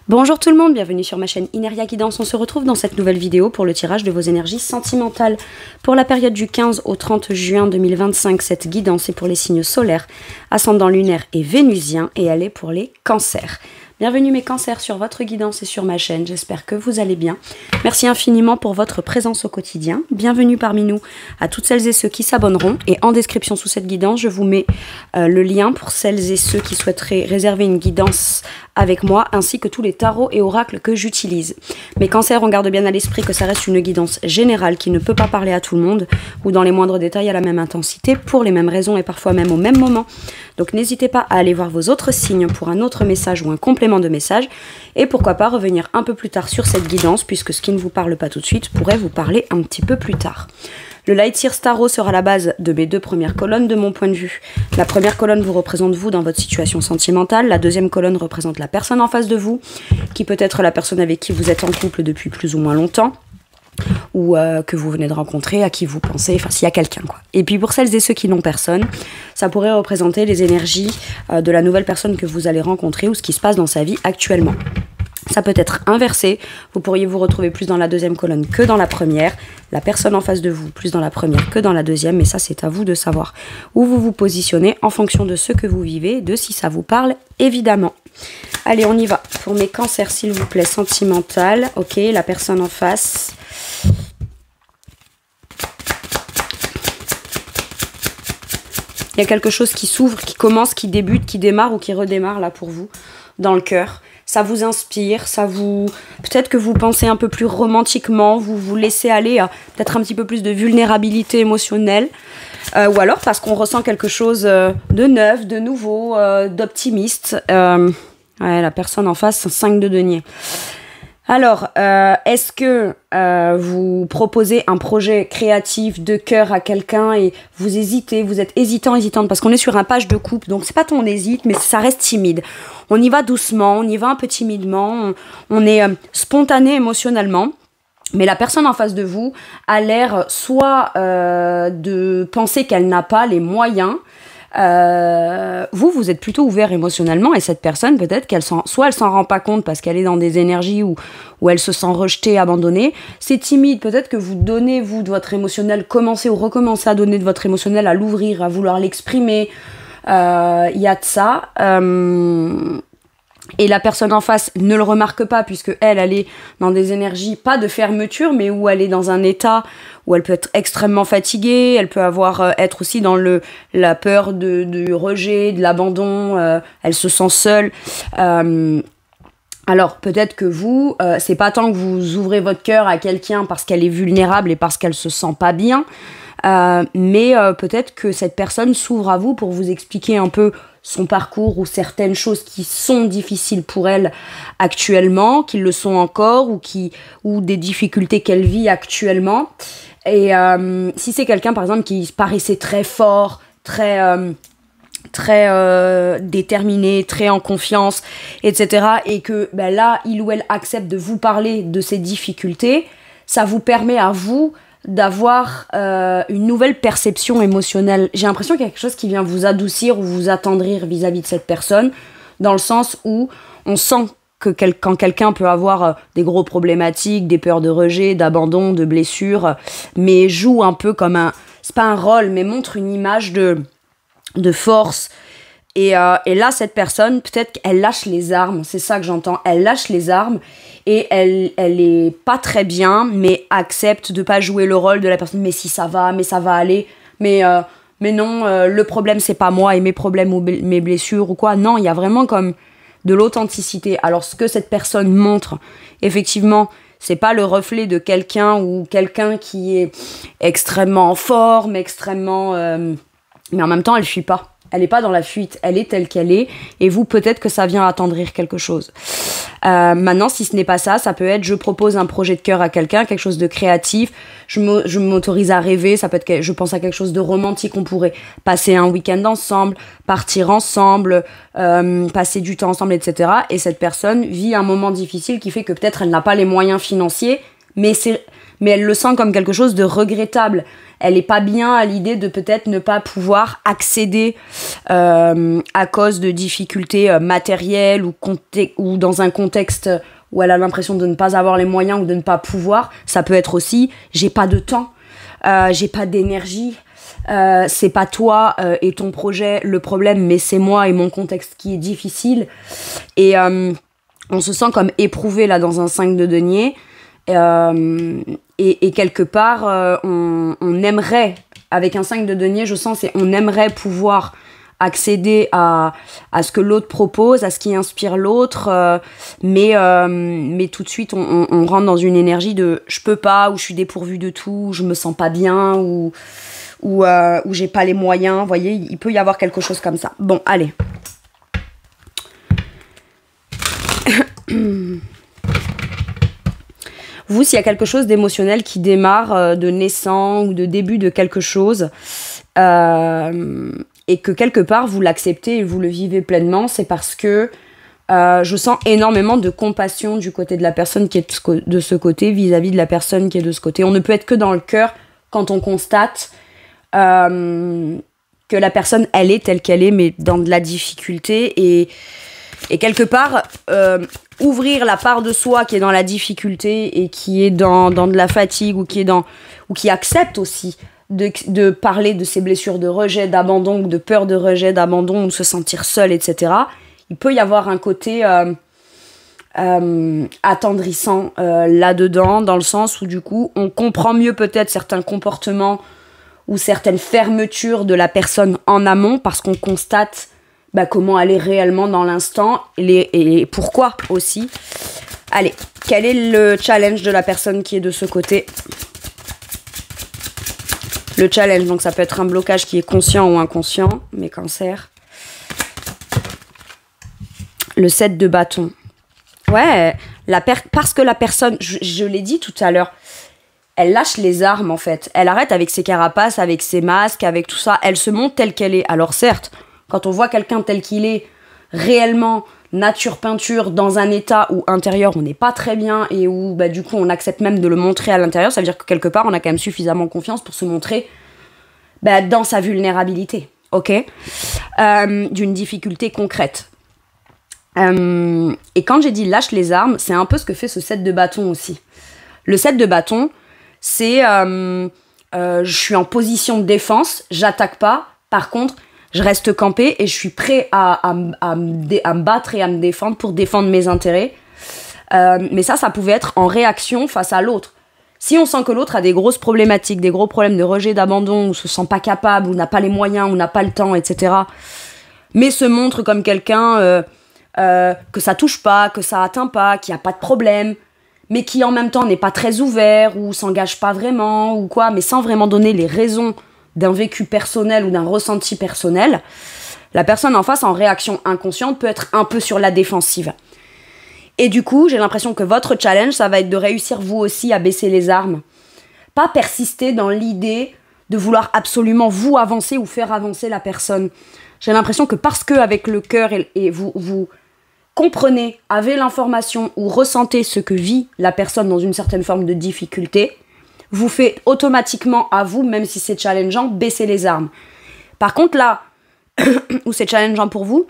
Bonjour tout le monde, bienvenue sur ma chaîne Ineria Guidance. On se retrouve dans cette nouvelle vidéo pour le tirage de vos énergies sentimentales. Pour la période du 15 au 30 juin 2025, cette guidance est pour les signes solaires, ascendant lunaire et vénusien, et elle est pour les cancers. Bienvenue mes cancers sur votre guidance et sur ma chaîne, j'espère que vous allez bien. Merci infiniment pour votre présence au quotidien. Bienvenue parmi nous à toutes celles et ceux qui s'abonneront. Et en description sous cette guidance, je vous mets le lien pour celles et ceux qui souhaiteraient réserver une guidance avec moi, ainsi que tous les tarots et oracles que j'utilise. Mes cancers, on garde bien à l'esprit que ça reste une guidance générale qui ne peut pas parler à tout le monde, ou dans les moindres détails à la même intensité, pour les mêmes raisons et parfois même au même moment. Donc n'hésitez pas à aller voir vos autres signes pour un autre message ou un complément de message, et pourquoi pas revenir un peu plus tard sur cette guidance, puisque ce qui ne vous parle pas tout de suite pourrait vous parler un petit peu plus tard. Le Light Years Tarot sera la base de mes deux premières colonnes de mon point de vue. La première colonne vous représente vous dans votre situation sentimentale. La deuxième colonne représente la personne en face de vous, qui peut être la personne avec qui vous êtes en couple depuis plus ou moins longtemps, ou que vous venez de rencontrer, à qui vous pensez, enfin s'il y a quelqu'un quoi. Et puis pour celles et ceux qui n'ont personne, ça pourrait représenter les énergies de la nouvelle personne que vous allez rencontrer ou ce qui se passe dans sa vie actuellement. Ça peut être inversé, vous pourriez vous retrouver plus dans la deuxième colonne que dans la première, la personne en face de vous plus dans la première que dans la deuxième, mais ça c'est à vous de savoir où vous vous positionnez en fonction de ce que vous vivez, de si ça vous parle évidemment. Allez, on y va. Pour mes cancers s'il vous plaît, sentimental, ok, la personne en face. Il y a quelque chose qui s'ouvre, qui commence, qui débute, qui démarre ou qui redémarre là pour vous, dans le cœur. Ça vous inspire, ça vous... Peut-être que vous pensez un peu plus romantiquement, vous vous laissez aller à peut-être un petit peu plus de vulnérabilité émotionnelle. Ou alors parce qu'on ressent quelque chose de neuf, de nouveau, d'optimiste. Ouais, la personne en face, 5 de denier. Alors, est-ce que vous proposez un projet créatif de cœur à quelqu'un et vous hésitez, vous êtes hésitant, hésitante, parce qu'on est sur un page de couple, donc c'est pas qu'on hésite, mais ça reste timide. On y va doucement, on y va un peu timidement, on est spontané émotionnellement. Mais la personne en face de vous a l'air soit de penser qu'elle n'a pas les moyens. Vous êtes plutôt ouvert émotionnellement et cette personne peut-être soit elle s'en rend pas compte parce qu'elle est dans des énergies où elle se sent rejetée, abandonnée. C'est timide, peut-être que vous donnez vous de votre émotionnel, commencez ou recommencez à donner de votre émotionnel, à l'ouvrir, à vouloir l'exprimer. Y a de ça. Et la personne en face ne le remarque pas puisque elle est dans des énergies, pas de fermeture, mais où elle est dans un état où elle peut être extrêmement fatiguée, elle peut être aussi dans la peur du rejet, de l'abandon, elle se sent seule. Alors peut-être que vous, c'est pas tant que vous ouvrez votre cœur à quelqu'un parce qu'elle est vulnérable et parce qu'elle se sent pas bien, mais peut-être que cette personne s'ouvre à vous pour vous expliquer un peu son parcours ou certaines choses qui sont difficiles pour elle actuellement, qui le sont encore ou des difficultés qu'elle vit actuellement. Et si c'est quelqu'un par exemple qui paraissait très fort, très déterminé, très en confiance, etc. et que ben là, il ou elle accepte de vous parler de ses difficultés, ça vous permet à vous d'avoir une nouvelle perception émotionnelle. J'ai l'impression qu'il y a quelque chose qui vient vous adoucir ou vous attendrir vis-à-vis de cette personne, dans le sens où on sent que quand quelqu'un peut avoir des gros problématiques, des peurs de rejet, d'abandon, de blessures, mais joue un peu comme c'est pas un rôle, mais montre une image de force. Et là, cette personne, peut-être qu'elle lâche les armes, c'est ça que j'entends, elle lâche les armes et elle est pas très bien, mais accepte de pas jouer le rôle de la personne, mais si ça va, mais ça va aller, mais non, le problème c'est pas moi et mes problèmes ou mes blessures ou quoi, non, il y a vraiment comme de l'authenticité. Alors ce que cette personne montre, effectivement, c'est pas le reflet de quelqu'un ou quelqu'un qui est extrêmement fort, mais extrêmement... mais en même temps, elle fuit pas. Elle n'est pas dans la fuite, elle est telle qu'elle est, et vous, peut-être que ça vient attendrir quelque chose. Maintenant, si ce n'est pas ça, ça peut être, je propose un projet de cœur à quelqu'un, quelque chose de créatif, je m'autorise à rêver, ça peut être, je pense à quelque chose de romantique, on pourrait passer un week-end ensemble, partir ensemble, passer du temps ensemble, etc. Et cette personne vit un moment difficile qui fait que peut-être elle n'a pas les moyens financiers, mais elle le sent comme quelque chose de regrettable. Elle n'est pas bien à l'idée de peut-être ne pas pouvoir accéder à cause de difficultés matérielles ou dans un contexte où elle a l'impression de ne pas avoir les moyens ou de ne pas pouvoir. Ça peut être aussi, j'ai pas de temps, j'ai pas d'énergie, c'est pas toi et ton projet le problème, mais c'est moi et mon contexte qui est difficile. Et on se sent comme éprouvé là dans un 5 de denier. Et quelque part, on aimerait, avec un 5 de denier, je sens, on aimerait pouvoir accéder à ce que l'autre propose, à ce qui inspire l'autre, mais tout de suite, on rentre dans une énergie de je peux pas, ou je suis dépourvue de tout, ou je me sens pas bien, ou j'ai pas les moyens. Vous voyez, il peut y avoir quelque chose comme ça. Bon, allez. Vous, s'il y a quelque chose d'émotionnel qui démarre de naissant ou de début de quelque chose, et que quelque part vous l'acceptez et vous le vivez pleinement, c'est parce que je sens énormément de compassion du côté de la personne qui est de ce côté vis-à-vis de la personne qui est de ce côté. On ne peut être que dans le cœur quand on constate que la personne, elle est telle qu'elle est, mais dans de la difficulté. Et quelque part, ouvrir la part de soi qui est dans la difficulté et qui est dans de la fatigue ou qui accepte aussi de parler de ses blessures de rejet, d'abandon ou de peur de rejet, d'abandon ou se sentir seul, etc. Il peut y avoir un côté attendrissant là-dedans, dans le sens où du coup, on comprend mieux peut-être certains comportements ou certaines fermetures de la personne en amont parce qu'on constate comment elle est réellement dans l'instant et pourquoi aussi. Allez, quel est le challenge de la personne qui est de ce côté ? Le challenge, donc ça peut être un blocage qui est conscient ou inconscient, mes cancers. Le 7 de bâton. Ouais, parce que la personne, je l'ai dit tout à l'heure, elle lâche les armes en fait. Elle arrête avec ses carapaces, avec ses masques, avec tout ça. Elle se montre telle qu'elle est. Alors certes, quand on voit quelqu'un tel qu'il est, réellement, nature peinture, dans un état où intérieur on n'est pas très bien et où du coup on accepte même de le montrer à l'intérieur, ça veut dire que quelque part on a quand même suffisamment confiance pour se montrer dans sa vulnérabilité, ok, d'une difficulté concrète. Et quand j'ai dit lâche les armes, c'est un peu ce que fait ce 7 de bâton aussi. Le 7 de bâton, c'est je suis en position de défense, j'attaque pas, par contre je reste campé et je suis prêt à me battre et à me défendre pour défendre mes intérêts. Mais ça pouvait être en réaction face à l'autre. Si on sent que l'autre a des grosses problématiques, des gros problèmes de rejet, d'abandon, ou se sent pas capable, ou n'a pas les moyens, ou n'a pas le temps, etc., mais se montre comme quelqu'un que ça touche pas, que ça atteint pas, qui a pas de problème, mais qui en même temps n'est pas très ouvert, ou s'engage pas vraiment, ou quoi, mais sans vraiment donner les raisons d'un vécu personnel ou d'un ressenti personnel, la personne en face, en réaction inconsciente, peut être un peu sur la défensive. Et du coup, j'ai l'impression que votre challenge, ça va être de réussir vous aussi à baisser les armes. Pas persister dans l'idée de vouloir absolument vous avancer ou faire avancer la personne. J'ai l'impression que parce que avec le cœur et vous comprenez, avez l'information ou ressentez ce que vit la personne dans une certaine forme de difficulté, vous fait automatiquement à vous, même si c'est challengeant, baisser les armes. Par contre là, où c'est challengeant pour vous,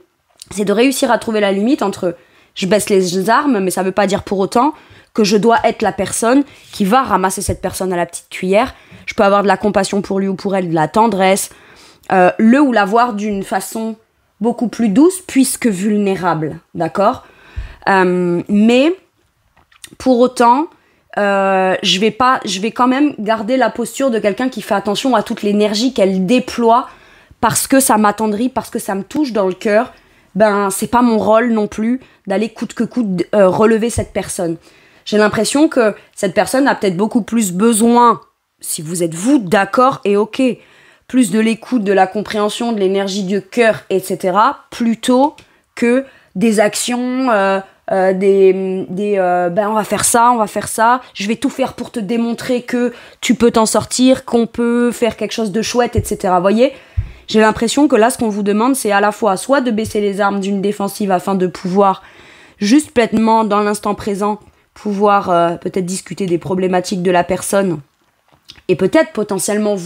c'est de réussir à trouver la limite entre je baisse les armes, mais ça veut pas dire pour autant que je dois être la personne qui va ramasser cette personne à la petite cuillère. Je peux avoir de la compassion pour lui ou pour elle, de la tendresse, le ou la voir d'une façon beaucoup plus douce puisque vulnérable, d'accord ? Mais pour autant, je vais quand même garder la posture de quelqu'un qui fait attention à toute l'énergie qu'elle déploie parce que ça m'attendrit, parce que ça me touche dans le cœur. C'est pas mon rôle non plus d'aller coûte que coûte relever cette personne. J'ai l'impression que cette personne a peut-être beaucoup plus besoin, si vous êtes vous d'accord et ok, plus de l'écoute, de la compréhension, de l'énergie du cœur, etc., plutôt que des actions, on va faire ça, je vais tout faire pour te démontrer que tu peux t'en sortir, qu'on peut faire quelque chose de chouette, etc. Vous voyez ? J'ai l'impression que là, ce qu'on vous demande, c'est à la fois soit de baisser les armes d'une défensive afin de pouvoir juste pleinement, dans l'instant présent, pouvoir peut-être discuter des problématiques de la personne. Et peut-être potentiellement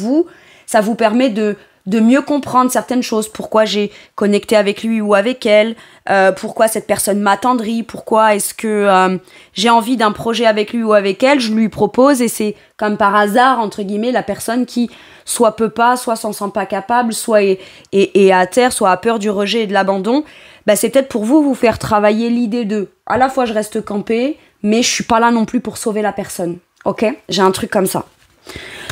ça vous permet de mieux comprendre certaines choses, pourquoi j'ai connecté avec lui ou avec elle, pourquoi cette personne m'attendrit, pourquoi est-ce que j'ai envie d'un projet avec lui ou avec elle, je lui propose et c'est comme par hasard, entre guillemets, la personne qui soit peut pas, soit s'en sent pas capable, soit est à terre, soit a peur du rejet et de l'abandon. Bah, c'est peut-être pour vous faire travailler l'idée de à la fois je reste campée, mais je suis pas là non plus pour sauver la personne. Ok ? J'ai un truc comme ça.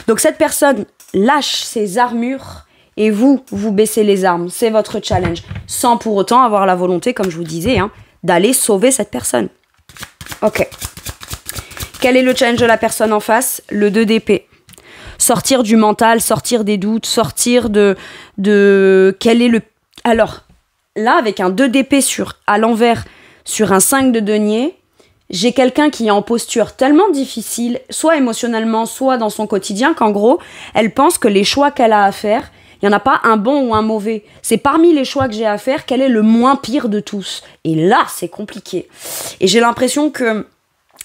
Donc cette personne lâche ses armures et vous baissez les armes. C'est votre challenge. Sans pour autant avoir la volonté, comme je vous disais, d'aller sauver cette personne. Ok. Quel est le challenge de la personne en face ? Le 2 d'épée. Sortir du mental, sortir des doutes, sortir de quel est le... Alors, là, avec un 2 d'épée à l'envers sur un 5 de denier, j'ai quelqu'un qui est en posture tellement difficile, soit émotionnellement, soit dans son quotidien, qu'en gros, elle pense que les choix qu'elle a à faire, il n'y en a pas un bon ou un mauvais. C'est parmi les choix que j'ai à faire, quel est le moins pire de tous. Et là, c'est compliqué. Et j'ai l'impression que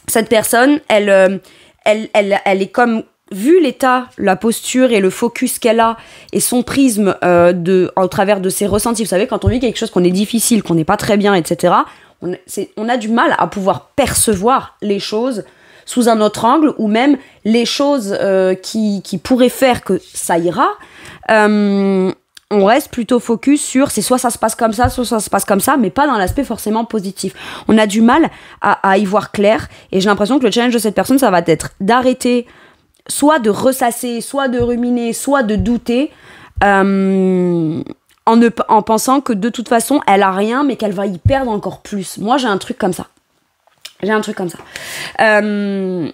cette personne, elle est comme... Vu l'état, la posture et le focus qu'elle a et son prisme au travers de ses ressentis, vous savez, quand on vit quelque chose qu'on est difficile, qu'on n'est pas très bien, etc., on a du mal à pouvoir percevoir les choses sous un autre angle ou même les choses qui pourraient faire que ça ira. On reste plutôt focus sur c'est soit ça se passe comme ça, soit ça se passe comme ça, mais pas dans l'aspect forcément positif. On a du mal à y voir clair et j'ai l'impression que le challenge de cette personne, ça va être d'arrêter soit de ressasser, soit de ruminer, soit de douter, en pensant que de toute façon, elle a rien, mais qu'elle va y perdre encore plus. Moi, j'ai un truc comme ça. Le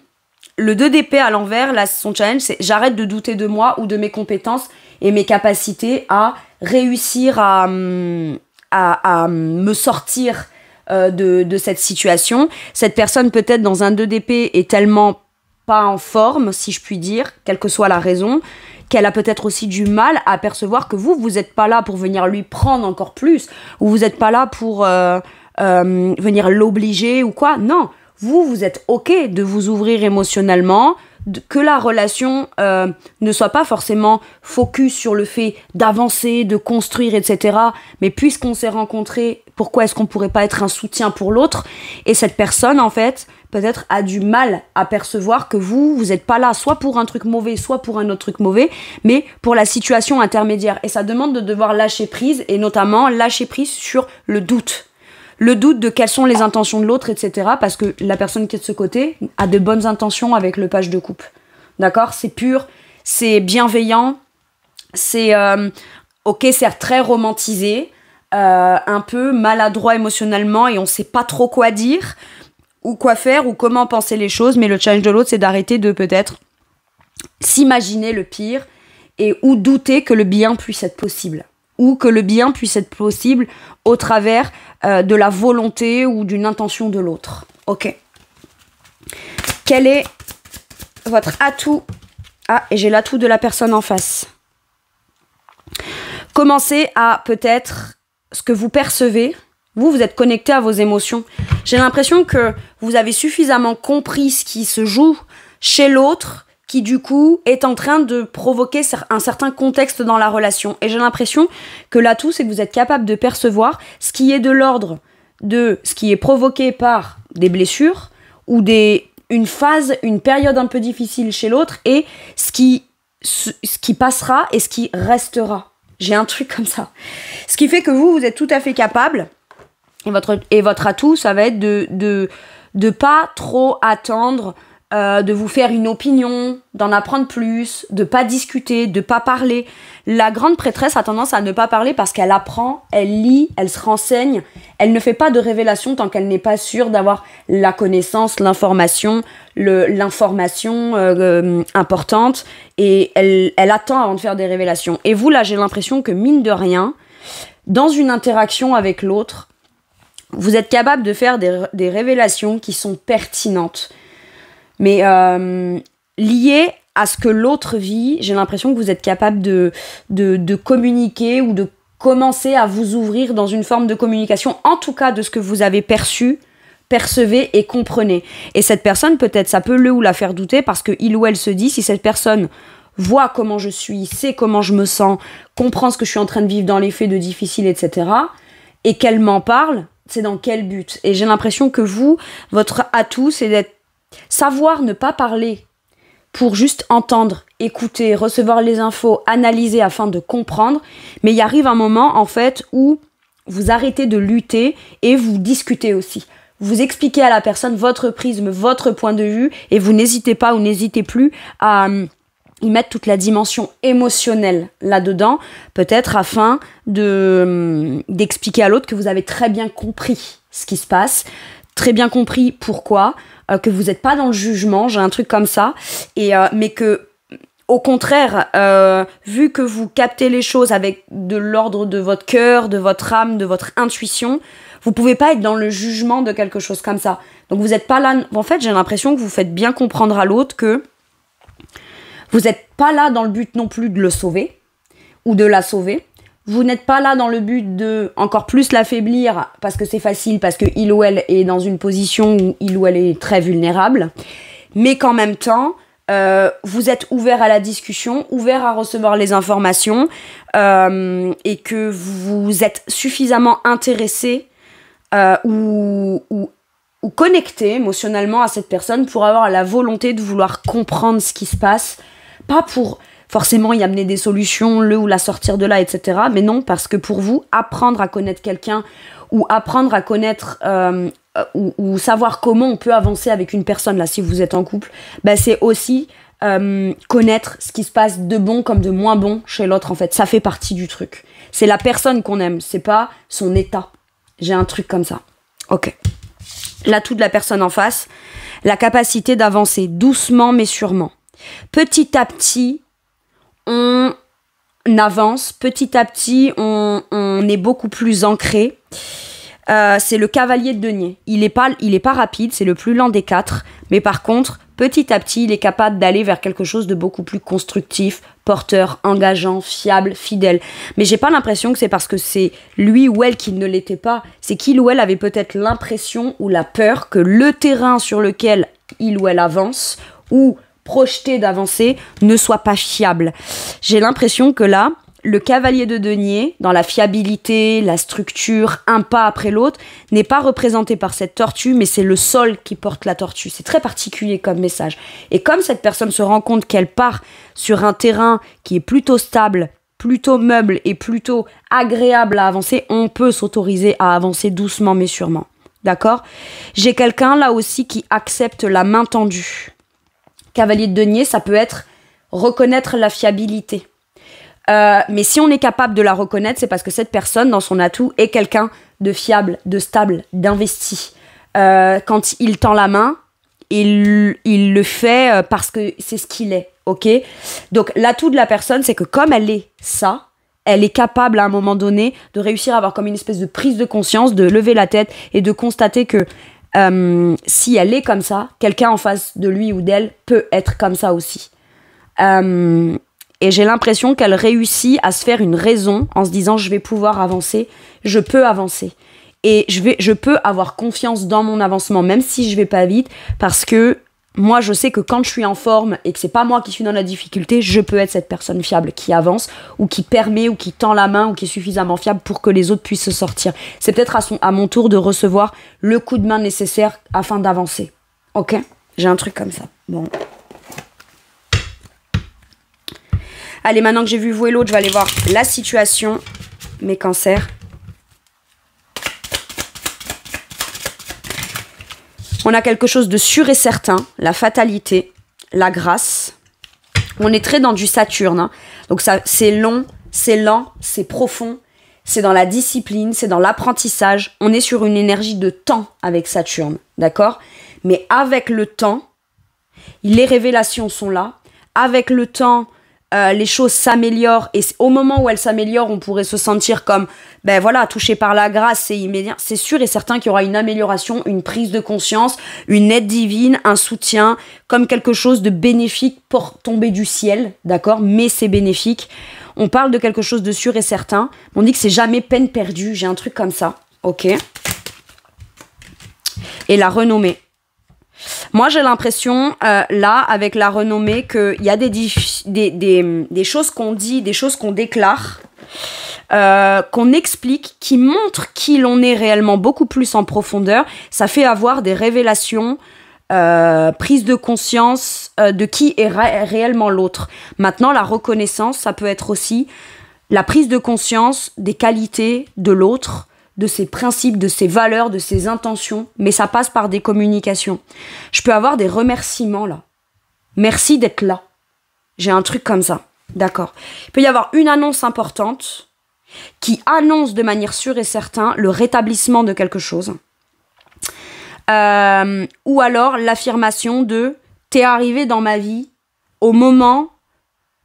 2 d'épée à l'envers, là, son challenge, c'est j'arrête de douter de moi ou de mes compétences et mes capacités à réussir à me sortir de cette situation. Cette personne, peut-être, dans un 2 d'épée, est tellement pas en forme, si je puis dire, quelle que soit la raison, qu'elle a peut-être aussi du mal à percevoir que vous n'êtes pas là pour venir lui prendre encore plus, ou vous n'êtes pas là pour venir l'obliger ou quoi. Non, vous êtes OK de vous ouvrir émotionnellement, que la relation ne soit pas forcément focus sur le fait d'avancer, de construire, etc. Mais puisqu'on s'est rencontrés, pourquoi est-ce qu'on pourrait pas être un soutien pour l'autre ? Et cette personne, en fait, peut-être a du mal à percevoir que vous n'êtes pas là, soit pour un truc mauvais, soit pour un autre truc mauvais, mais pour la situation intermédiaire. Et ça demande de devoir lâcher prise, et notamment lâcher prise sur le doute. Le doute de quelles sont les intentions de l'autre, etc. Parce que la personne qui est de ce côté a de bonnes intentions avec le page de coupe. D'accord ? C'est pur, c'est bienveillant, c'est ok, c'est très romantisé, un peu maladroit émotionnellement et on sait pas trop quoi dire ou quoi faire ou comment penser les choses, mais le challenge de l'autre, c'est d'arrêter de peut-être s'imaginer le pire ou douter que le bien puisse être possible. Ou que le bien puisse être possible au travers de la volonté ou d'une intention de l'autre. Ok. Quel est votre atout ? Ah, et j'ai l'atout de la personne en face. Commencez à peut-être ce que vous percevez. Vous êtes connecté à vos émotions. J'ai l'impression que vous avez suffisamment compris ce qui se joue chez l'autre, qui du coup est en train de provoquer un certain contexte dans la relation. Et j'ai l'impression que l'atout, c'est que vous êtes capable de percevoir ce qui est de l'ordre de ce qui est provoqué par des blessures ou une phase, une période un peu difficile chez l'autre et ce qui passera et ce qui restera. J'ai un truc comme ça. Ce qui fait que vous êtes tout à fait capable. Et votre atout, ça va être de pas trop attendre, de vous faire une opinion, d'en apprendre plus, de pas discuter, de pas parler. La grande prêtresse a tendance à ne pas parler parce qu'elle apprend, elle lit, elle se renseigne. Elle ne fait pas de révélation tant qu'elle n'est pas sûre d'avoir la connaissance, l'information importante. Et elle attend avant de faire des révélations. Et vous, là, j'ai l'impression que mine de rien, dans une interaction avec l'autre, vous êtes capable de faire des révélations qui sont pertinentes. Mais liées à ce que l'autre vit, j'ai l'impression que vous êtes capable de communiquer ou de commencer à vous ouvrir dans une forme de communication, en tout cas de ce que vous avez perçu percevez et comprenez. Et cette personne, peut-être, ça peut le ou la faire douter parce que il ou elle se dit, si cette personne voit comment je suis, sait comment je me sens, comprend ce que je suis en train de vivre dans les faits de difficile, etc., et qu'elle m'en parle, c'est dans quel but? Et j'ai l'impression que vous, votre atout, c'est d'être savoir ne pas parler pour juste entendre, écouter, recevoir les infos, analyser afin de comprendre. Mais il arrive un moment, en fait, où vous arrêtez de lutter et vous discutez aussi. Vous expliquez à la personne votre prisme, votre point de vue, et vous n'hésitez pas ou n'hésitez plus à y mettre toute la dimension émotionnelle là-dedans, peut-être afin d'expliquer à l'autre que vous avez très bien compris ce qui se passe, très bien compris pourquoi, que vous n'êtes pas dans le jugement, j'ai un truc comme ça, mais que, au contraire, vu que vous captez les choses avec de l'ordre de votre cœur, de votre âme, de votre intuition, vous pouvez pas être dans le jugement de quelque chose comme ça. Donc vous n'êtes pas là... En fait, j'ai l'impression que vous faites bien comprendre à l'autre que vous n'êtes pas là dans le but non plus de le sauver ou de la sauver. Vous n'êtes pas là dans le but de encore plus l'affaiblir parce que c'est facile, parce que il ou elle est dans une position où il ou elle est très vulnérable. Mais qu'en même temps, vous êtes ouvert à la discussion, ouvert à recevoir les informations et que vous êtes suffisamment intéressé ou connecté émotionnellement à cette personne pour avoir la volonté de vouloir comprendre ce qui se passe. Pas pour forcément y amener des solutions, le ou la sortir de là, etc. Mais non, parce que pour vous, apprendre à connaître quelqu'un ou apprendre à connaître ou savoir comment on peut avancer avec une personne, là, si vous êtes en couple, bah, c'est aussi connaître ce qui se passe de bon comme de moins bon chez l'autre, en fait. Ça fait partie du truc. C'est la personne qu'on aime, c'est pas son état. J'ai un truc comme ça. Ok. L'atout de la personne en face, la capacité d'avancer doucement mais sûrement. Petit à petit, on avance, petit à petit, on est beaucoup plus ancré. C'est le cavalier de denier. Il est pas rapide, c'est le plus lent des 4, mais par contre, petit à petit, il est capable d'aller vers quelque chose de beaucoup plus constructif, porteur, engageant, fiable, fidèle. Mais j'ai pas l'impression que c'est parce que c'est lui ou elle qui ne l'était pas, c'est qu'il ou elle avait peut-être l'impression ou la peur que le terrain sur lequel il ou elle avance, ou projeté d'avancer, ne soit pas fiable. J'ai l'impression que là, le cavalier de denier, dans la fiabilité, la structure, un pas après l'autre, n'est pas représenté par cette tortue, mais c'est le sol qui porte la tortue. C'est très particulier comme message. Et comme cette personne se rend compte qu'elle part sur un terrain qui est plutôt stable, plutôt meuble et plutôt agréable à avancer, on peut s'autoriser à avancer doucement mais sûrement. D'accord ? J'ai quelqu'un là aussi qui accepte la main tendue. Cavalier de denier, ça peut être reconnaître la fiabilité. Mais si on est capable de la reconnaître, c'est parce que cette personne, dans son atout, est quelqu'un de fiable, de stable, d'investi. Quand il tend la main, il le fait parce que c'est ce qu'il est, ok ? Donc l'atout de la personne, c'est que comme elle est ça, elle est capable à un moment donné de réussir à avoir comme une espèce de prise de conscience, de lever la tête et de constater que si elle est comme ça, quelqu'un en face de lui ou d'elle peut être comme ça aussi. Et j'ai l'impression qu'elle réussit à se faire une raison en se disant je vais pouvoir avancer, je peux avancer. Et je peux avoir confiance dans mon avancement, même si je vais pas vite, parce que moi je sais que quand je suis en forme et que c'est pas moi qui suis dans la difficulté, je peux être cette personne fiable qui avance, ou qui permet, ou qui tend la main, ou qui est suffisamment fiable pour que les autres puissent se sortir. C'est peut-être à mon tour de recevoir le coup de main nécessaire afin d'avancer. Ok ? J'ai un truc comme ça. Bon. Allez, maintenant que j'ai vu vous et l'autre, je vais aller voir la situation. Mes cancers. On a quelque chose de sûr et certain. La fatalité, la grâce. On est très dans du Saturne. Hein. Donc ça, c'est long, c'est lent, c'est profond. C'est dans la discipline, c'est dans l'apprentissage. On est sur une énergie de temps avec Saturne. D'accord ? Mais avec le temps, les révélations sont là. Avec le temps... les choses s'améliorent et au moment où elles s'améliorent, on pourrait se sentir comme, ben voilà, touché par la grâce, c'est immédiat. C'est sûr et certain qu'il y aura une amélioration, une prise de conscience, une aide divine, un soutien, comme quelque chose de bénéfique pour tomber du ciel, d'accord ? Mais c'est bénéfique. On parle de quelque chose de sûr et certain. On dit que c'est jamais peine perdue. J'ai un truc comme ça, ok ? Et la renommée. Moi, j'ai l'impression, là, avec la renommée, qu'il y a des choses qu'on dit, des choses qu'on déclare, qu'on explique, qui montrent qui l'on est réellement beaucoup plus en profondeur. Ça fait avoir des révélations, prise de conscience de qui est réellement l'autre. Maintenant, la reconnaissance, ça peut être aussi la prise de conscience des qualités de l'autre, de ses principes, de ses valeurs, de ses intentions, mais ça passe par des communications. Je peux avoir des remerciements là. Merci d'être là. J'ai un truc comme ça. D'accord. Il peut y avoir une annonce importante qui annonce de manière sûre et certaine le rétablissement de quelque chose. Ou alors l'affirmation de « t'es arrivé dans ma vie au moment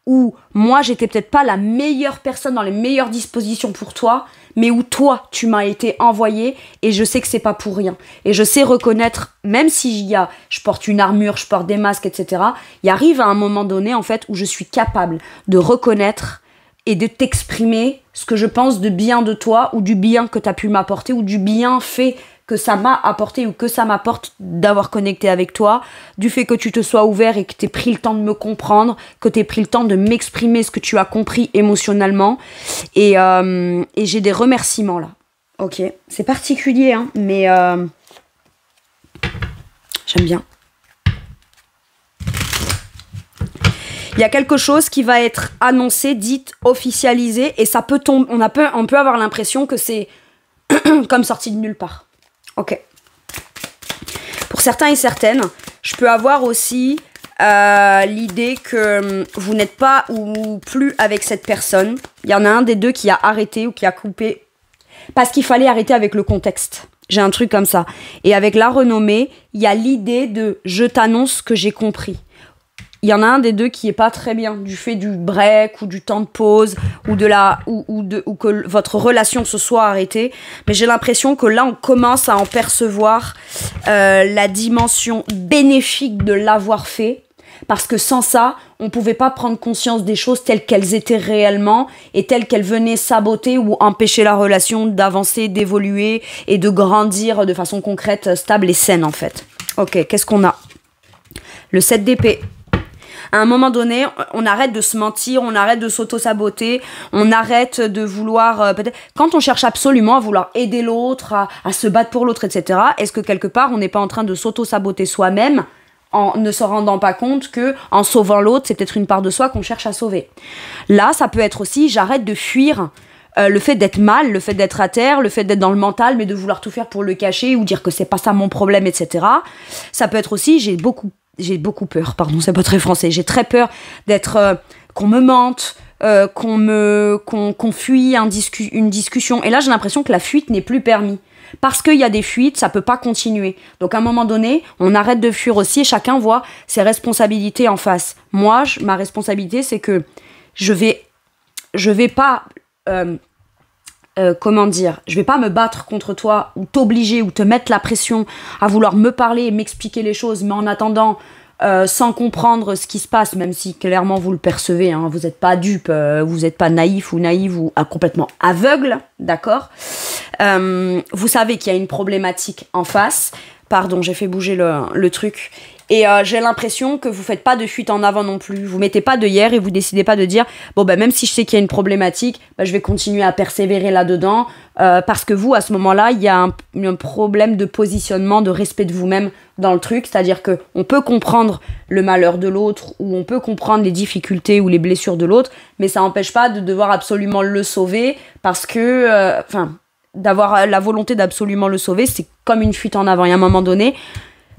où moi j'étais peut-être pas la meilleure personne dans les meilleures dispositions pour toi, mais où toi tu m'as été envoyé et je sais que c'est pas pour rien. Et je sais reconnaître, même si je porte une armure, je porte des masques, etc. Il arrive à un moment donné en fait où je suis capable de reconnaître et de t'exprimer ce que je pense de bien de toi ou du bien que tu as pu m'apporter ou du bien fait que ça m'a apporté ou que ça m'apporte d'avoir connecté avec toi, du fait que tu te sois ouvert et que tu aies pris le temps de me comprendre, que tu aies pris le temps de m'exprimer ce que tu as compris émotionnellement. Et j'ai des remerciements là. Ok, c'est particulier, hein, mais j'aime bien. Il y a quelque chose qui va être annoncé, dit, officialisé, et ça peut tomber. On peut avoir l'impression que c'est comme sorti de nulle part. Ok. Pour certains et certaines, je peux avoir aussi l'idée que vous n'êtes pas ou plus avec cette personne. Il y en a un des deux qui a arrêté ou qui a coupé parce qu'il fallait arrêter avec le contexte. J'ai un truc comme ça. Et avec la renommée, il y a l'idée de « je t'annonce que j'ai compris ». Il y en a un des deux qui est pas très bien, du fait du break ou du temps de pause ou que votre relation se soit arrêtée. Mais j'ai l'impression que là, on commence à en percevoir la dimension bénéfique de l'avoir fait. Parce que sans ça, on pouvait pas prendre conscience des choses telles qu'elles étaient réellement et telles qu'elles venaient saboter ou empêcher la relation d'avancer, d'évoluer et de grandir de façon concrète, stable et saine en fait. Ok, qu'est-ce qu'on a ? Le 7 d'épée. À un moment donné, on arrête de se mentir, on arrête de s'auto-saboter, on arrête de vouloir... peut-être quand on cherche absolument à vouloir aider l'autre, à se battre pour l'autre, etc., est-ce que quelque part, on n'est pas en train de s'auto-saboter soi-même en ne se rendant pas compte que en sauvant l'autre, c'est peut-être une part de soi qu'on cherche à sauver. Là, ça peut être aussi, j'arrête de fuir le fait d'être mal, le fait d'être à terre, le fait d'être dans le mental, mais de vouloir tout faire pour le cacher ou dire que c'est pas ça mon problème, etc. Ça peut être aussi, j'ai beaucoup peur, pardon, c'est pas très français, j'ai très peur d'être qu'on me mente, qu'on fuit une discussion. Et là, j'ai l'impression que la fuite n'est plus permise. Parce qu'il y a des fuites, ça peut pas continuer. Donc à un moment donné, on arrête de fuir aussi et chacun voit ses responsabilités en face. Moi, ma responsabilité, c'est que je vais pas... comment dire, je vais pas me battre contre toi ou t'obliger ou te mettre la pression à vouloir me parler et m'expliquer les choses, mais en attendant, sans comprendre ce qui se passe, même si clairement vous le percevez, hein, vous n'êtes pas dupe, vous n'êtes pas naïf ou naïve ou complètement aveugle, d'accord, vous savez qu'il y a une problématique en face. Pardon, j'ai fait bouger le truc. Et j'ai l'impression que vous faites pas de fuite en avant non plus. Vous mettez pas d'œillère et vous décidez pas de dire bon bah même si je sais qu'il y a une problématique, bah, je vais continuer à persévérer là-dedans parce que vous à ce moment-là il y a un problème de positionnement, de respect de vous-même dans le truc. C'est-à-dire que on peut comprendre le malheur de l'autre ou on peut comprendre les difficultés ou les blessures de l'autre, mais ça n'empêche pas de devoir absolument le sauver parce que d'avoir la volonté d'absolument le sauver, c'est comme une fuite en avant. Et à un moment donné,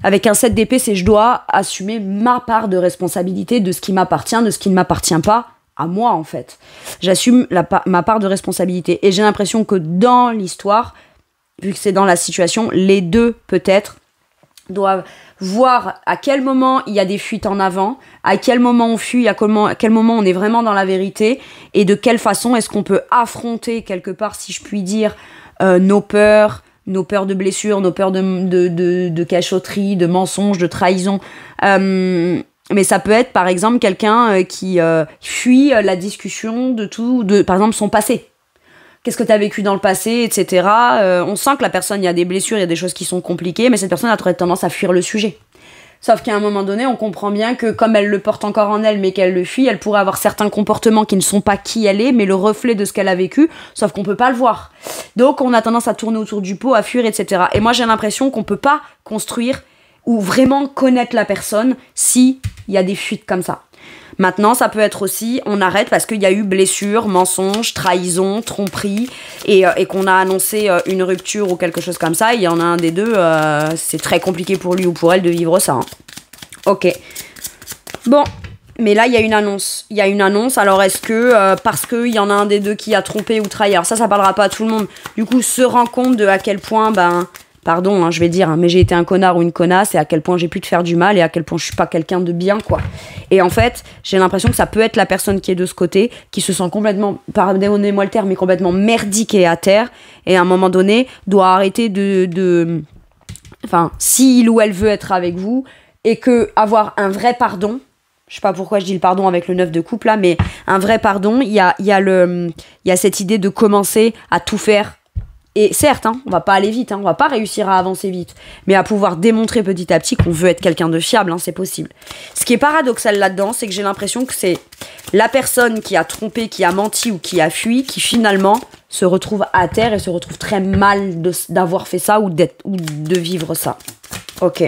avec un 7 d'épée, c'est je dois assumer ma part de responsabilité de ce qui m'appartient, de ce qui ne m'appartient pas à moi, en fait. J'assume ma part de responsabilité. Et j'ai l'impression que dans l'histoire, vu que c'est dans la situation, les deux, peut-être, doivent voir à quel moment il y a des fuites en avant, à quel moment on fuit, à quel moment on est vraiment dans la vérité, et de quelle façon est-ce qu'on peut affronter, quelque part, si je puis dire, nos peurs de blessures, nos peurs de cachotterie, de mensonges, de trahison. Mais ça peut être, par exemple, quelqu'un qui fuit la discussion de tout, par exemple, son passé. qu'est-ce que tu as vécu dans le passé, etc. On sent que la personne, il y a des blessures, il y a des choses qui sont compliquées, mais cette personne a tendance à fuir le sujet. Sauf qu'à un moment donné, on comprend bien que comme elle le porte encore en elle, mais qu'elle le fuit, elle pourrait avoir certains comportements qui ne sont pas qui elle est, mais le reflet de ce qu'elle a vécu, sauf qu'on peut pas le voir. Donc on a tendance à tourner autour du pot, à fuir, etc. Et moi j'ai l'impression qu'on peut pas construire ou vraiment connaître la personne si il y a des fuites comme ça. Maintenant, ça peut être aussi, on arrête parce qu'il y a eu blessure, mensonge, trahison, tromperie, et qu'on a annoncé une rupture ou quelque chose comme ça, il y en a un des deux, c'est très compliqué pour lui ou pour elle de vivre ça. Hein. Ok. Bon, mais là, il y a une annonce. Il y a une annonce, alors est-ce que, parce qu'il y en a un des deux qui a trompé ou trahi, alors ça parlera pas à tout le monde, du coup, se rend compte de à quel point, pardon, hein, je vais dire, hein, mais j'ai été un connard ou une connasse et à quel point j'ai pu te faire du mal et à quel point je suis pas quelqu'un de bien, quoi. Et en fait, j'ai l'impression que ça peut être la personne qui est de ce côté, qui se sent complètement, pardonnez-moi le terme, mais complètement merdique et à terre, et à un moment donné, doit arrêter enfin, si il ou elle veut être avec vous, et que avoir un vrai pardon, je sais pas pourquoi je dis le pardon avec le 9 de coupe là, mais un vrai pardon, il y a cette idée de commencer à tout faire. Et certes, hein, on va pas aller vite, hein, on va pas réussir à avancer vite, mais à pouvoir démontrer petit à petit qu'on veut être quelqu'un de fiable, hein, c'est possible. Ce qui est paradoxal là-dedans, c'est que j'ai l'impression que c'est la personne qui a trompé, qui a menti ou qui a fui, qui finalement se retrouve à terre et se retrouve très mal d'avoir fait ça ou de vivre ça. Ok.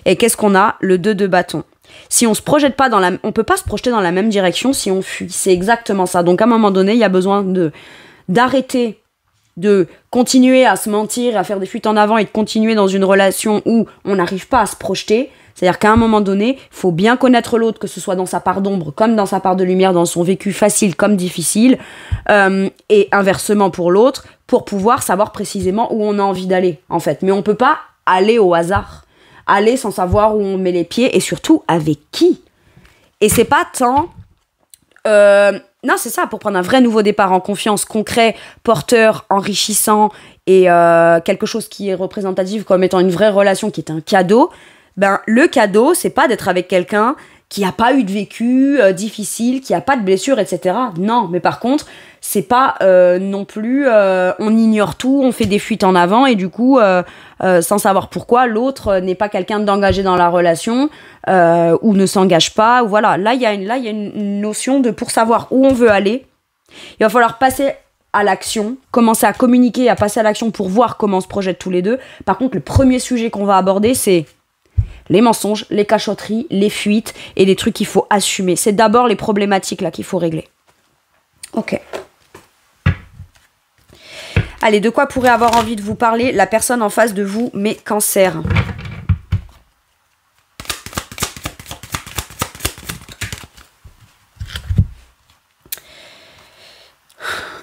Et qu'est-ce qu'on a? Le 2 de bâton. Si on se projette pas on peut pas se projeter dans la même direction si on fuit. C'est exactement ça. Donc à un moment donné, il y a besoin d'arrêter de continuer à se mentir, à faire des fuites en avant et de continuer dans une relation où on n'arrive pas à se projeter. C'est-à-dire qu'à un moment donné, il faut bien connaître l'autre, que ce soit dans sa part d'ombre comme dans sa part de lumière, dans son vécu facile comme difficile, et inversement pour l'autre, pour pouvoir savoir précisément où on a envie d'aller, en fait. Mais on peut pas aller au hasard, aller sans savoir où on met les pieds, et surtout avec qui. Et c'est pas tant... non, c'est ça, pour prendre un vrai nouveau départ en confiance, concret, porteur, enrichissant et quelque chose qui est représentatif comme étant une vraie relation qui est un cadeau, le cadeau, c'est pas d'être avec quelqu'un qui a pas eu de vécu difficile, qui a pas de blessure, etc. Non, mais par contre, c'est pas non plus on ignore tout, on fait des fuites en avant et du coup, sans savoir pourquoi, l'autre n'est pas quelqu'un d'engagé dans la relation ou ne s'engage pas. Ou voilà, là, il y a une notion de pour savoir où on veut aller, il va falloir passer à l'action, commencer à communiquer, à passer à l'action pour voir comment on se projette tous les deux. Par contre, le premier sujet qu'on va aborder, c'est les mensonges, les cachotteries, les fuites et les trucs qu'il faut assumer. C'est d'abord les problématiques là qu'il faut régler. Ok. Allez, de quoi pourrait avoir envie de vous parler la personne en face de vous, mais Cancer.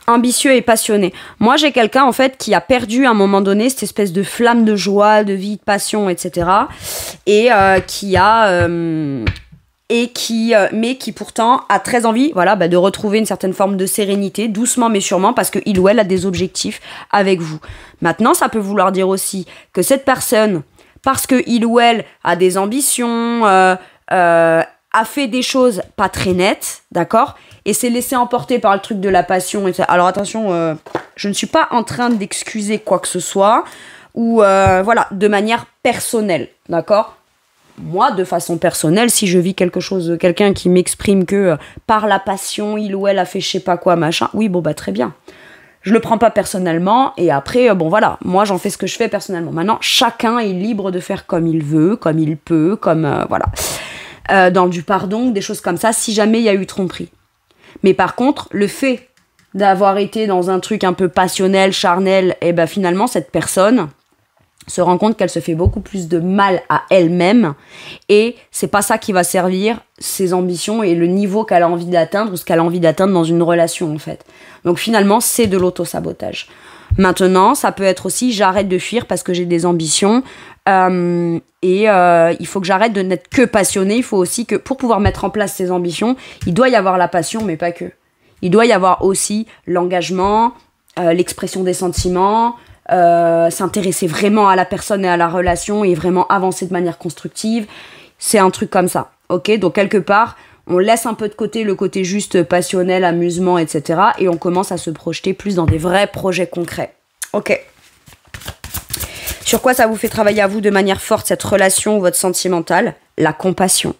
Ambitieux et passionné. Moi, j'ai quelqu'un, en fait, qui a perdu à un moment donné cette espèce de flamme de joie, de vie, de passion, etc. Et mais qui pourtant a très envie, voilà, de retrouver une certaine forme de sérénité, doucement mais sûrement, parce qu'il ou elle a des objectifs avec vous. Maintenant, ça peut vouloir dire aussi que cette personne, parce qu'il ou elle a des ambitions, a fait des choses pas très nettes, d'accord ? Et s'est laissé emporter par le truc de la passion. Alors attention, je ne suis pas en train d'excuser quoi que ce soit, ou voilà, de manière personnelle, d'accord ? Moi, de façon personnelle, si je vis quelque chose, quelqu'un qui m'exprime que par la passion, il ou elle a fait je sais pas quoi, machin, oui, bon, très bien. Je le prends pas personnellement, et après, bon, voilà, moi, j'en fais ce que je fais personnellement. Maintenant, chacun est libre de faire comme il veut, comme il peut, comme, voilà. Dans du pardon, des choses comme ça, si jamais il y a eu tromperie. Mais par contre, le fait d'avoir été dans un truc un peu passionnel, charnel, et finalement, cette personne se rend compte qu'elle se fait beaucoup plus de mal à elle-même et c'est pas ça qui va servir ses ambitions et le niveau qu'elle a envie d'atteindre ou ce qu'elle a envie d'atteindre dans une relation, en fait. Donc finalement, c'est de l'auto-sabotage. Maintenant, ça peut être aussi j'arrête de fuir parce que j'ai des ambitions il faut que j'arrête de n'être que passionnée. Il faut aussi que pour pouvoir mettre en place ces ambitions, il doit y avoir la passion, mais pas que. Il doit y avoir aussi l'engagement, l'expression des sentiments, s'intéresser vraiment à la personne et à la relation et vraiment avancer de manière constructive. C'est un truc comme ça, ok ? Donc quelque part, On laisse un peu de côté le côté juste passionnel, amusement, etc. Et on commence à se projeter plus dans des vrais projets concrets. Ok. Sur quoi ça vous fait travailler à vous de manière forte, cette relation ou votre sentimental? La compassion.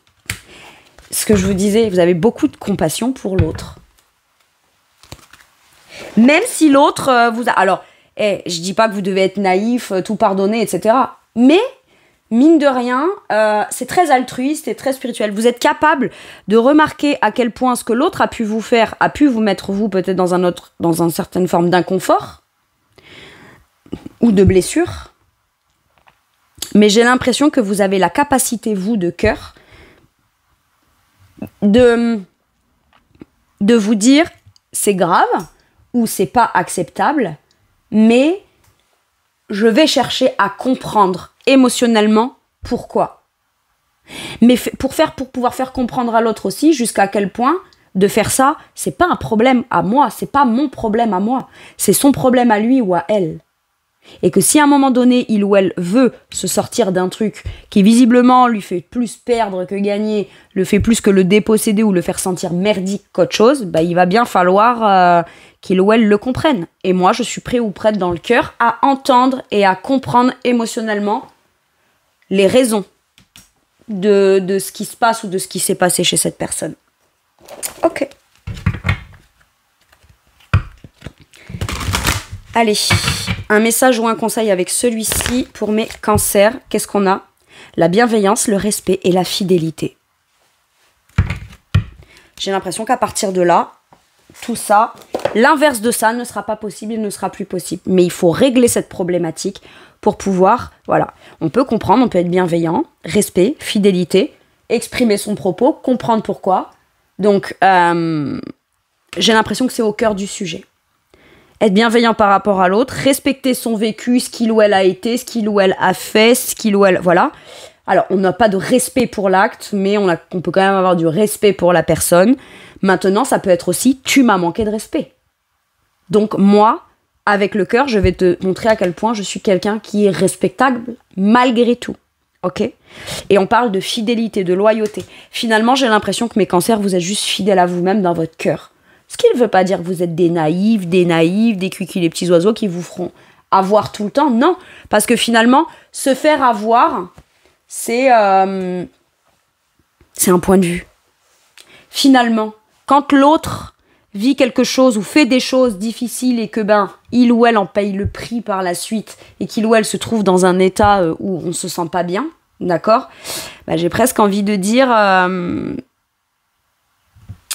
Ce que je vous disais, vous avez beaucoup de compassion pour l'autre. Même si l'autre vous a... Alors, je dis pas que vous devez être naïf, tout pardonner, etc. Mais, mine de rien, c'est très altruiste et très spirituel. Vous êtes capable de remarquer à quel point ce que l'autre a pu vous faire, a pu vous mettre, vous, peut-être dans une certaine forme d'inconfort ou de blessure. Mais j'ai l'impression que vous avez la capacité, vous, de cœur, de vous dire c'est grave ou c'est pas acceptable, mais je vais chercher à comprendre émotionnellement pourquoi. Mais pour pouvoir faire comprendre à l'autre aussi jusqu'à quel point de faire ça, c'est pas un problème à moi, c'est pas mon problème à moi, c'est son problème à lui ou à elle. Et que si à un moment donné, il ou elle veut se sortir d'un truc qui visiblement lui fait plus perdre que gagner, le fait plus que le déposséder ou le faire sentir merdique qu'autre chose, bah, il va bien falloir qu'il ou elle le comprenne. Et moi, je suis prêt ou prête dans le cœur à entendre et à comprendre émotionnellement les raisons de ce qui se passe ou de ce qui s'est passé chez cette personne. Ok. Allez, un message ou un conseil avec celui-ci pour mes cancers. Qu'est-ce qu'on a? La bienveillance, le respect et la fidélité. J'ai l'impression qu'à partir de là, tout ça, l'inverse de ça ne sera pas possible, il ne sera plus possible. Mais il faut régler cette problématique pour pouvoir, voilà, on peut comprendre, on peut être bienveillant, respect, fidélité, exprimer son propos, comprendre pourquoi. Donc, j'ai l'impression que c'est au cœur du sujet. Être bienveillant par rapport à l'autre, respecter son vécu, ce qu'il ou elle a été, ce qu'il ou elle a fait, ce qu'il ou elle... Voilà. Alors, on n'a pas de respect pour l'acte, mais on peut quand même avoir du respect pour la personne. Maintenant, ça peut être aussi « tu m'as manqué de respect ». Donc, moi, avec le cœur, je vais te montrer à quel point je suis quelqu'un qui est respectable malgré tout. Ok? Et on parle de fidélité, de loyauté. Finalement, j'ai l'impression que mes cancers, vous êtes juste fidèles à vous-même dans votre cœur. Ce qui ne veut pas dire que vous êtes des naïfs, des cuicuis, les petits oiseaux qui vous feront avoir tout le temps. Non, parce que finalement, se faire avoir, c'est un point de vue. Finalement, quand l'autre vit quelque chose ou fait des choses difficiles et que il ou elle en paye le prix par la suite et qu'il ou elle se trouve dans un état où on se sent pas bien, d'accord, j'ai presque envie de dire...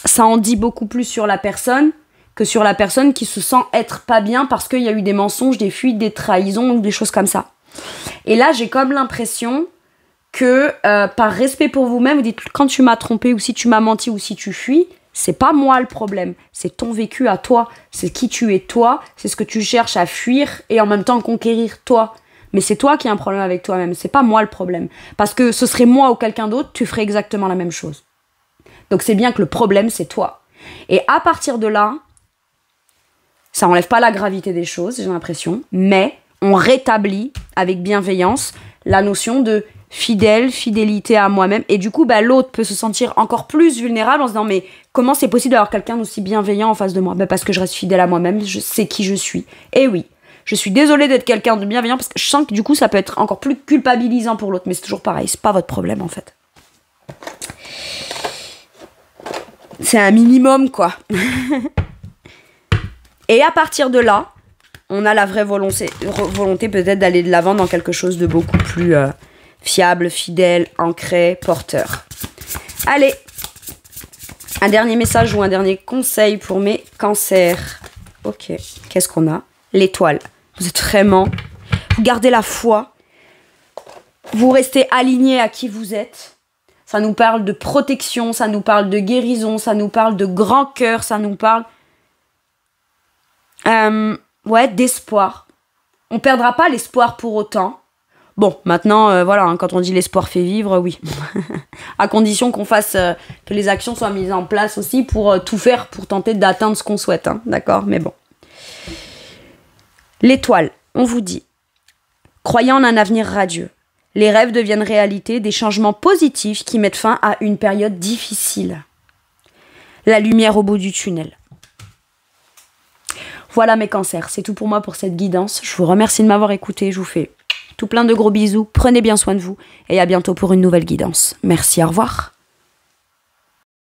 ça en dit beaucoup plus sur la personne que sur la personne qui se sent être pas bien parce qu'il y a eu des mensonges, des fuites, des trahisons ou des choses comme ça. Et là, j'ai comme l'impression que par respect pour vous-même, vous dites quand tu m'as trompé ou si tu m'as menti ou si tu fuis, c'est pas moi le problème, c'est ton vécu à toi, c'est qui tu es toi, c'est ce que tu cherches à fuir et en même temps conquérir toi. Mais c'est toi qui as un problème avec toi-même, c'est pas moi le problème. Parce que ce serait moi ou quelqu'un d'autre, tu ferais exactement la même chose. Donc c'est bien que le problème, c'est toi. Et à partir de là, ça enlève pas la gravité des choses, j'ai l'impression, mais on rétablit avec bienveillance la notion de fidélité à moi-même. Et du coup, l'autre peut se sentir encore plus vulnérable en se disant « Mais comment c'est possible d'avoir quelqu'un d'aussi bienveillant en face de moi ?» Parce que je reste fidèle à moi-même, je sais qui je suis. Et oui, je suis désolée d'être quelqu'un de bienveillant parce que je sens que du coup, ça peut être encore plus culpabilisant pour l'autre. Mais c'est toujours pareil, c'est pas votre problème en fait. C'est un minimum, quoi. Et à partir de là, on a la vraie volonté peut-être d'aller de l'avant dans quelque chose de beaucoup plus fiable, fidèle, ancré, porteur. Allez, un dernier message ou un dernier conseil pour mes cancers. Ok, qu'est-ce qu'on a? L'étoile. Vous êtes vraiment... Vous gardez la foi. Vous restez aligné à qui vous êtes. Ça nous parle de protection, ça nous parle de guérison, ça nous parle de grand cœur, ça nous parle d'espoir. On perdra pas l'espoir pour autant. Bon, maintenant, voilà, quand on dit l'espoir fait vivre, oui. À condition qu'on fasse, que les actions soient mises en place aussi pour tout faire pour tenter d'atteindre ce qu'on souhaite, hein, d'accord? Mais bon. L'étoile, on vous dit, croyez en un avenir radieux. Les rêves deviennent réalité, des changements positifs qui mettent fin à une période difficile. la lumière au bout du tunnel. Voilà mes cancers, c'est tout pour moi pour cette guidance. Je vous remercie de m'avoir écouté, je vous fais tout plein de gros bisous, prenez bien soin de vous et à bientôt pour une nouvelle guidance. Merci, au revoir.